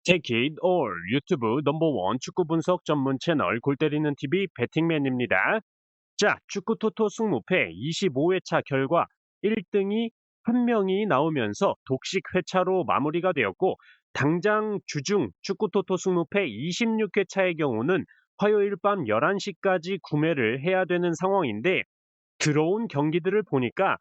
Take it all 유튜브 넘버원 축구 분석 전문 채널 골 때리는 TV 배팅맨입니다. 자, 축구 토토 승무패 25회차 결과 1등이 한 명이 나오면서 독식 회차로 마무리가 되었고, 당장 주중 축구 토토 승무패 26회차의 경우는 화요일 밤 11시까지 구매를 해야 되는 상황인데, 들어온 경기들을 보니까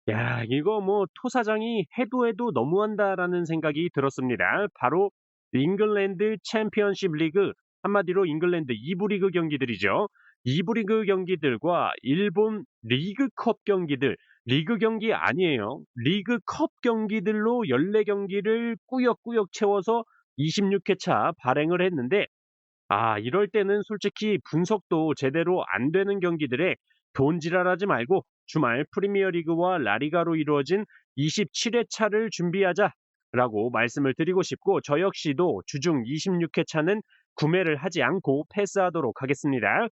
야, 이거 뭐 토사장이 해도 해도 너무한다라는 생각이 들었습니다. 바로 잉글랜드 챔피언십 리그, 한마디로 잉글랜드 2부 리그 경기들이죠. 2부 리그 경기들과 일본 리그컵 경기들, 리그 경기 아니에요. 리그컵 경기들로 14경기를 꾸역꾸역 채워서 26회차 발행을 했는데, 이럴 때는 솔직히 분석도 제대로 안 되는 경기들에 돈지랄하지 말고 주말 프리미어리그와 라리가로 이루어진 27회차를 준비하자라고 말씀을 드리고 싶고, 저 역시도 주중 26회차는 구매를 하지 않고 패스하도록 하겠습니다.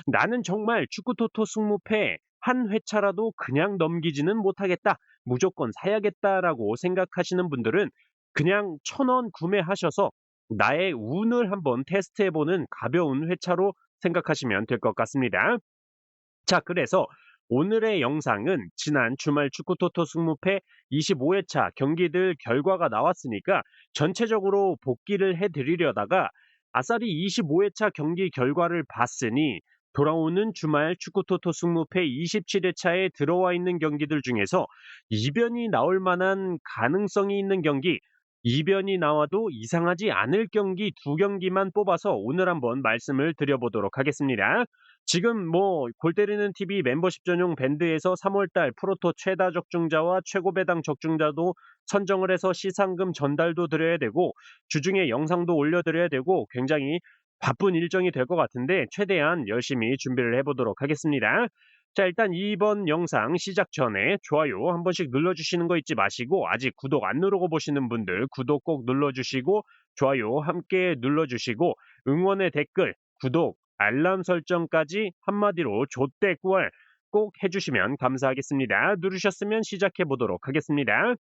나는 정말 축구토토 승무패 한 회차라도 그냥 넘기지는 못하겠다, 무조건 사야겠다라고 생각하시는 분들은 그냥 1,000원 구매하셔서 나의 운을 한번 테스트해보는 가벼운 회차로 생각하시면 될 것 같습니다. 자, 그래서 오늘의 영상은 지난 주말 축구토토 승무패 25회차 경기들 결과가 나왔으니까 전체적으로 복기를 해드리려다가 아싸리 25회차 경기 결과를 봤으니 돌아오는 주말 축구토토 승무패 27회차에 들어와 있는 경기들 중에서 이변이 나올 만한 가능성이 있는 경기, 이변이 나와도 이상하지 않을 경기 두 경기만 뽑아서 오늘 한번 말씀을 드려보도록 하겠습니다. 지금 뭐 골 때리는 TV 멤버십 전용 밴드에서 3월달 프로토 최다 적중자와 최고 배당 적중자도 선정을 해서 시상금 전달도 드려야 되고, 주중에 영상도 올려드려야 되고, 굉장히 바쁜 일정이 될 것 같은데 최대한 열심히 준비를 해보도록 하겠습니다. 자, 일단 이번 영상 시작 전에 좋아요 한 번씩 눌러주시는 거 잊지 마시고, 아직 구독 안 누르고 보시는 분들 구독 꼭 눌러주시고, 좋아요 함께 눌러주시고, 응원의 댓글, 구독, 알람 설정까지 한마디로 좆대꾸알 꼭 해주시면 감사하겠습니다. 누르셨으면 시작해 보도록 하겠습니다.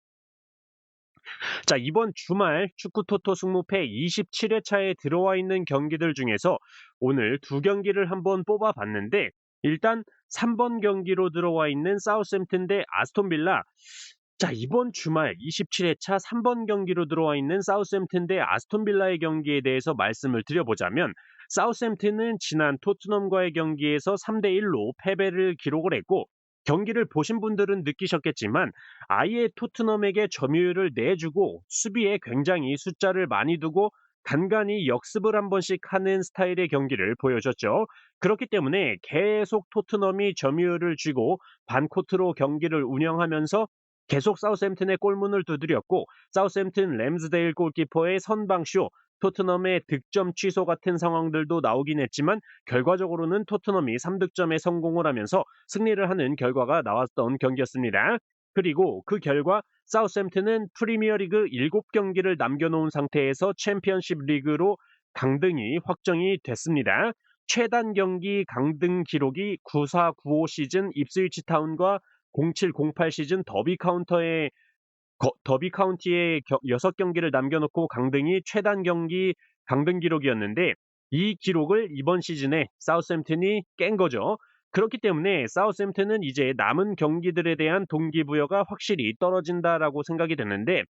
자, 이번 주말 축구토토 승무패 27회차에 들어와 있는 경기들 중에서 오늘 두 경기를 한번 뽑아봤는데, 일단 3번 경기로 들어와 있는 사우스햄튼 대 아스톤빌라. 자, 이번 주말 27회차 3번 경기로 들어와 있는 사우스햄튼 대 아스톤빌라의 경기에 대해서 말씀을 드려보자면, 사우스햄튼은 지난 토트넘과의 경기에서 3대1로 패배를 기록을 했고, 경기를 보신 분들은 느끼셨겠지만 아예 토트넘에게 점유율을 내주고 수비에 굉장히 숫자를 많이 두고 간간히 역습을 한 번씩 하는 스타일의 경기를 보여줬죠. 그렇기 때문에 계속 토트넘이 점유율을 쥐고 반코트로 경기를 운영하면서 계속 사우스햄튼의 골문을 두드렸고, 사우스햄튼 램스데일 골키퍼의 선방쇼, 토트넘의 득점 취소 같은 상황들도 나오긴 했지만 결과적으로는 토트넘이 3득점에 성공을 하면서 승리를 하는 결과가 나왔던 경기였습니다. 그리고 그 결과 사우스햄튼은 프리미어리그 7경기를 남겨놓은 상태에서 챔피언십 리그로 강등이 확정이 됐습니다. 최단 경기 강등 기록이 94-95 시즌 입스위치 타운과 07-08 시즌 더비 카운티의 6경기를 남겨놓고 강등이 최단 경기 강등 기록이었는데, 이 기록을 이번 시즌에 사우스햄튼이 깬 거죠. 그렇기 때문에 사우스햄튼은 이제 남은 경기들에 대한 동기부여가 확실히 떨어진다라고 생각이 되는데,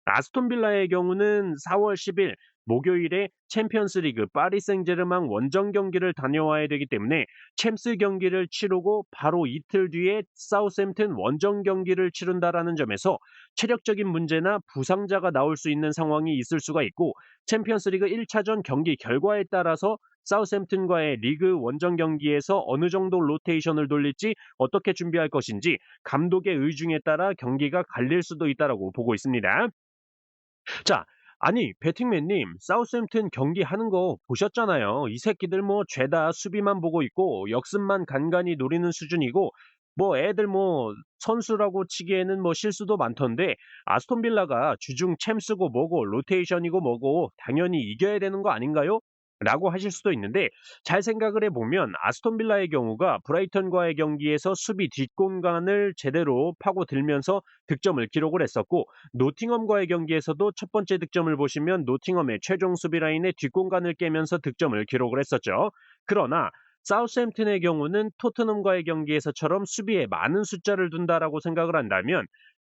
아스톤 빌라의 경우는 4월 10일 목요일에 챔피언스 리그 파리 생제르맹 원정 경기를 다녀와야 되기 때문에 챔스 경기를 치르고 바로 이틀 뒤에 사우스햄튼 원정 경기를 치른다라는 점에서 체력적인 문제나 부상자가 나올 수 있는 상황이 있을 수가 있고, 챔피언스 리그 1차전 경기 결과에 따라서 사우스햄튼과의 리그 원정 경기에서 어느 정도 로테이션을 돌릴지, 어떻게 준비할 것인지 감독의 의중에 따라 경기가 갈릴 수도 있다라고 보고 있습니다. 자, 아니 배팅맨님, 사우스햄튼 경기 하는 거 보셨잖아요. 이 새끼들 뭐 죄다 수비만 보고 있고 역습만 간간히 노리는 수준이고, 뭐 애들 뭐 선수라고 치기에는 뭐 실수도 많던데, 아스톤 빌라가 주중 챔스고 뭐고 로테이션이고 뭐고 당연히 이겨야 되는 거 아닌가요? 라고 하실 수도 있는데 잘 생각을 해보면 아스톤 빌라의 경우가 브라이턴과의 경기에서 수비 뒷공간을 제대로 파고들면서 득점을 기록을 했었고 노팅엄과의 경기에서도 첫 번째 득점을 보시면 노팅엄의 최종 수비 라인의 뒷공간을 깨면서 득점을 기록을 했었죠. 그러나 사우스햄튼의 경우는 토트넘과의 경기에서처럼 수비에 많은 숫자를 둔다라고 생각을 한다면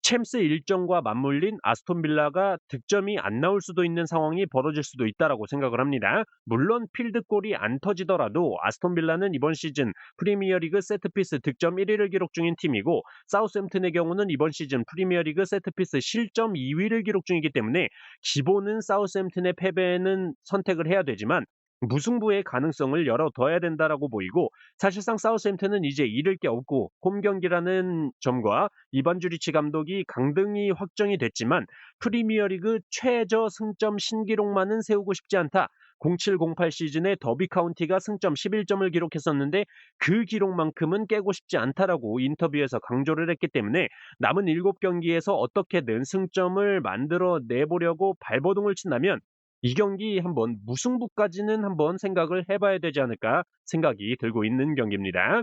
챔스 일정과 맞물린 아스톤 빌라가 득점이 안 나올 수도 있는 상황이 벌어질 수도 있다라고 생각을 합니다. 물론 필드골이 안 터지더라도 아스톤 빌라는 이번 시즌 프리미어리그 세트피스 득점 1위를 기록 중인 팀이고 사우스햄튼의 경우는 이번 시즌 프리미어리그 세트피스 실점 2위를 기록 중이기 때문에 기본은 사우스햄튼의 패배는 선택을 해야 되지만 무승부의 가능성을 열어둬야 된다라고 보이고 사실상 사우스햄튼은 이제 잃을 게 없고 홈 경기라는 점과 이반 주리치 감독이 강등이 확정이 됐지만 프리미어리그 최저 승점 신기록만은 세우고 싶지 않다. 07-08 시즌에 더비 카운티가 승점 11점을 기록했었는데 그 기록만큼은 깨고 싶지 않다라고 인터뷰에서 강조를 했기 때문에 남은 7경기에서 어떻게든 승점을 만들어 내보려고 발버둥을 친다면 이 경기 한번 무승부까지는 한번 생각을 해봐야 되지 않을까 생각이 들고 있는 경기입니다.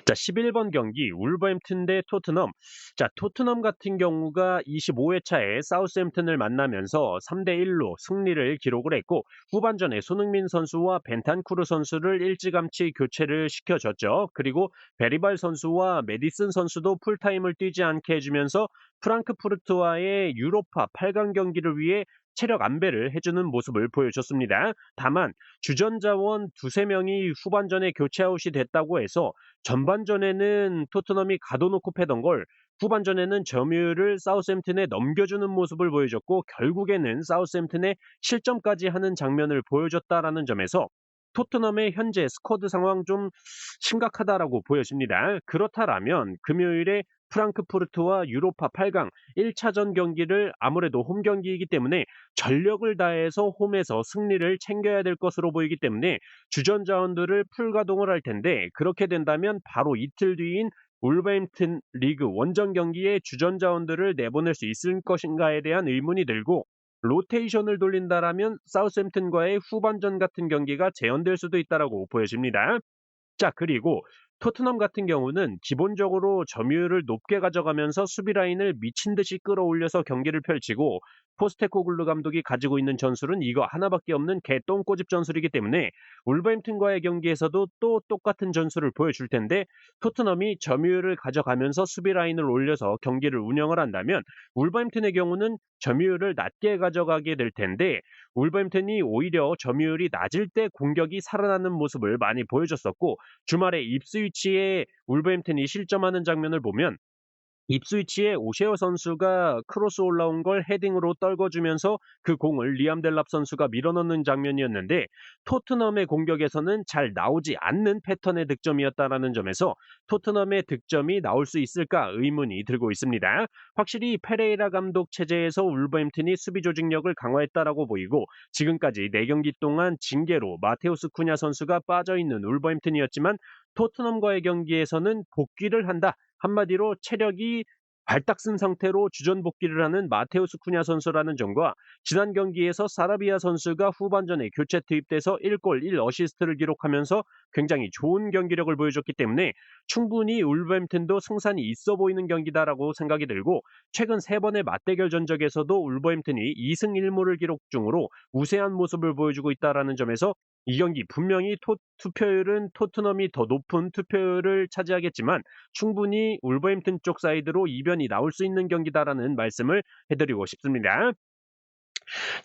자, 11번 경기 울버햄튼 대 토트넘. 자, 토트넘 같은 경우가 25회차에 사우스햄튼을 만나면서 3대 1로 승리를 기록을 했고 후반전에 손흥민 선수와 벤탄쿠르 선수를 일찌감치 교체를 시켜줬죠. 그리고 베리발 선수와 메디슨 선수도 풀타임을 뛰지 않게 해주면서 프랑크푸르트와의 유로파 8강 경기를 위해 체력 안배를 해주는 모습을 보여줬습니다. 다만 주전 자원 두세 명이 후반전에 교체 아웃이 됐다고 해서 전반전에는 토트넘이 가둬놓고 패던 걸 후반전에는 점유율을 사우스햄튼에 넘겨주는 모습을 보여줬고 결국에는 사우스햄튼에 실점까지 하는 장면을 보여줬다라는 점에서 토트넘의 현재 스쿼드 상황 좀 심각하다라고 보여집니다. 그렇다라면 금요일에 프랑크푸르트와 유로파 8강 1차전 경기를 아무래도 홈 경기이기 때문에 전력을 다해서 홈에서 승리를 챙겨야 될 것으로 보이기 때문에 주전 자원들을 풀가동을 할 텐데 그렇게 된다면 바로 이틀 뒤인 울버햄튼 리그 원정 경기에 주전 자원들을 내보낼 수 있을 것인가에 대한 의문이 들고 로테이션을 돌린다라면 사우스햄튼과의 후반전 같은 경기가 재현될 수도 있다라고 보여집니다. 자, 그리고 토트넘 같은 경우는 기본적으로 점유율을 높게 가져가면서 수비 라인을 미친 듯이 끌어올려서 경기를 펼치고 포스테코글루 감독이 가지고 있는 전술은 이거 하나밖에 없는 개똥꼬집 전술이기 때문에 울버햄튼과의 경기에서도 또 똑같은 전술을 보여줄 텐데 토트넘이 점유율을 가져가면서 수비 라인을 올려서 경기를 운영을 한다면 울버햄튼의 경우는 점유율을 낮게 가져가게 될 텐데 울버햄튼이 오히려 점유율이 낮을 때 공격이 살아나는 모습을 많이 보여줬었고 주말에 입스위치에 울버햄튼이 실점하는 장면을 보면 입스위치에 오셰어 선수가 크로스 올라온 걸 헤딩으로 떨궈주면서 그 공을 리암 델랍 선수가 밀어넣는 장면이었는데 토트넘의 공격에서는 잘 나오지 않는 패턴의 득점이었다라는 점에서 토트넘의 득점이 나올 수 있을까 의문이 들고 있습니다. 확실히 페레이라 감독 체제에서 울버햄튼이 수비 조직력을 강화했다라고 보이고 지금까지 4경기 동안 징계로 마테우스 쿠냐 선수가 빠져있는 울버햄튼이었지만 토트넘과의 경기에서는 복귀를 한다. 한마디로 체력이 발딱 쓴 상태로 주전 복귀를 하는 마테우스 쿠냐 선수라는 점과 지난 경기에서 사라비아 선수가 후반전에 교체 투입돼서 1골 1어시스트를 기록하면서 굉장히 좋은 경기력을 보여줬기 때문에 충분히 울버햄튼도 승산이 있어 보이는 경기다라고 생각이 들고 최근 3번의 맞대결 전적에서도 울버햄튼이 2승 1무를 기록 중으로 우세한 모습을 보여주고 있다라는 점에서 이 경기 분명히 투표율은 토트넘이 더 높은 투표율을 차지하겠지만 충분히 울버햄튼 쪽 사이드로 이변이 나올 수 있는 경기다라는 말씀을 해드리고 싶습니다.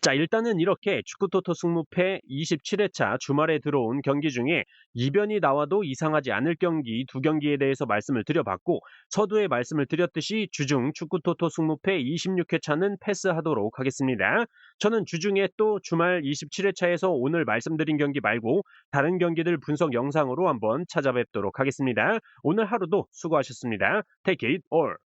자, 일단은 이렇게 축구토토 승무패 27회차 주말에 들어온 경기 중에 이변이 나와도 이상하지 않을 경기 2경기에 대해서 말씀을 드려봤고 서두에 말씀을 드렸듯이 주중 축구토토 승무패 26회차는 패스하도록 하겠습니다. 저는 주중에 또 주말 27회차에서 오늘 말씀드린 경기 말고 다른 경기들 분석 영상으로 한번 찾아뵙도록 하겠습니다. 오늘 하루도 수고하셨습니다. Take it all.